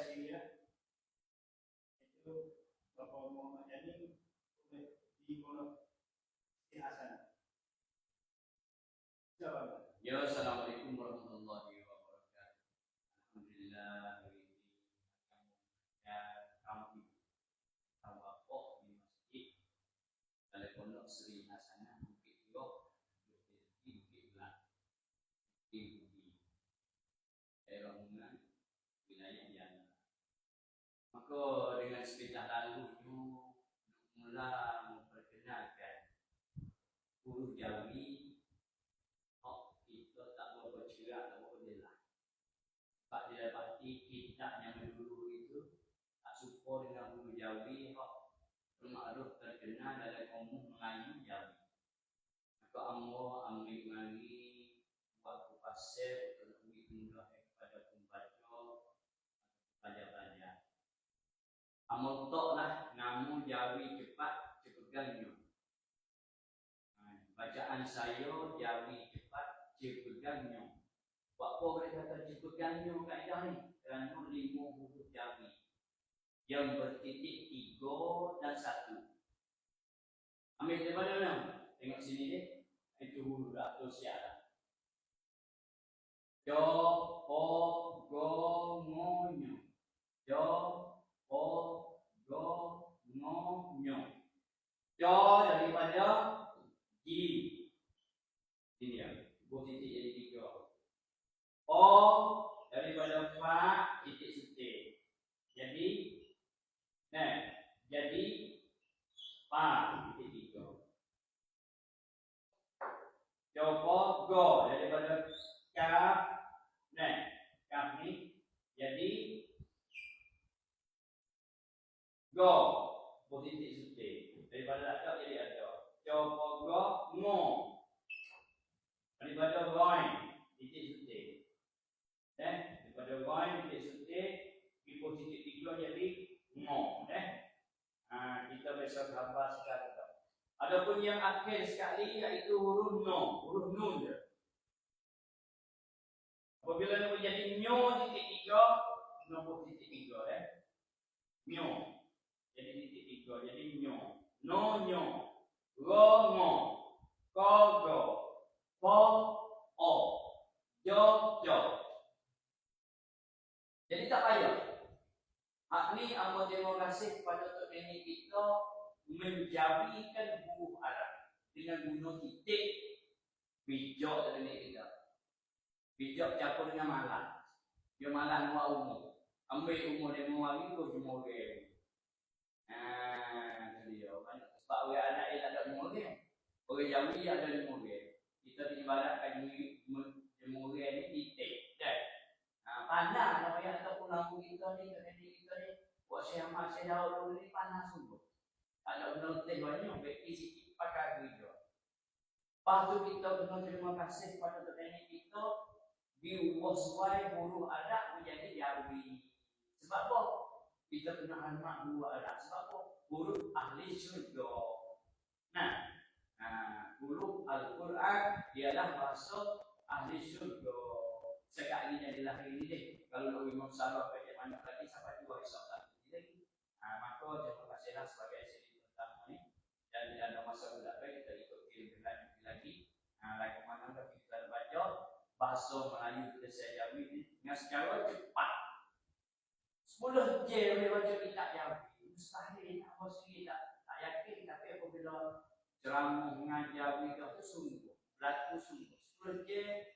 sini lah. Itu Bapak Muhammad Yani di Pondok Hasan. Ya, assalamualaikum warahmatullahi wabarakatuh. Alhamdulillah hari ini kami tawafuk di masjid Balai Pondok Sri Hasanah Bukit Yok, Bukit Belang, di daerah Mungan, wilayah Diana. Maka dengan sepindah lalunya mula memperkenalkan huruf Jawi. Kita tak berapa cerak, tak berapa jelas. Sebab dia dapati kitab yang dulu itu tak suka dengan huruf Jawi, bermaklum terkenal dalam kaum Melayu Jawi. Maka ambil mari buat kupasir untuk lebih mudah kepada pembaca pelajar-pelajar. Amal toklah ngamu Jawi cepat cepegangnya. Bacaan saya Jawi cepat cepegangnya. Apa boleh kata cepegangnya kaedah ni? Kerana 5 huruf Jawi yang bertitik 3 dan 1. Ambil daripada mana? Tengok sini deh. Itu huruf atau siapa? Jo, po, go, ngo, nyo. Jo, po, go, ngo, nyo. Jo daripada Ji. Ini ya. Titik jadi 3. O daripada fa titik sutik. Jadi jadi pa titik 3. Joko go daripada kaf kaf ni jadi go titik sutik. Daripada ada jadi ada. Joko go ngo daripada goin titik sutik. Daripada goin titik sutik di titik 3 jadi ngo. Kita besok hafal sekarang. Adapun yang akhir sekali iaitu huruf no, huruf nun dia. Apabila dia menjadi nyo titik 3, nombor titik 3 nyo. Jadi titik 3 jadi nyo. No nyo. Go ngo. Ko go. Po o. Jo jo. Jadi tak payah. Hak ni amat terima kasih kepada Tok Nenek kita menjawikan huruf Arab dengan guna titik bijak dari Nenek kita. Bijak campur dengan malah. Dia malah dua umur. Ambil umur dia mewari tu umur dia. Dia banyak. Sebab orang anak dia tak ada umur dia. Orang Jawi ada umur dia. Kita diibaratkan umur dia ni titik. Panas kalau yang ataupun lampu kita ni, Nenek kita ni buat saya amat saya jauh dulu ni panas sungguh. Tak ada benda teh banyak, beki sikit pakai kerja. Lepas tu kita kena terima kasih kepada Nenek kita diubah huruf Arab menjadi Jawi. Sebab apa? Kita kena hormat huruf Arab. Sebab apa? Huruf ahli syurga. Huruf Al-Quran ialah bahasa ahli syurga. Sekali jadi lahir ini deh. Kalau nak Imam Salah banyak banyak lagi sampai 2 esok lagi. Maka terima kasihlah sebagai sesi pertama ni. Dan tidak ada masa pula kita ikut kirim lagi. Lagi mana dah kita baca bahasa Melayu kita saya Jawi ni dengan secara cepat. 10 je boleh baca kitab Jawi. Mustahil nak baca kita tak yakin, tapi apabila ceramah mengajar kita tu sungguh berlaku sungguh. 10 je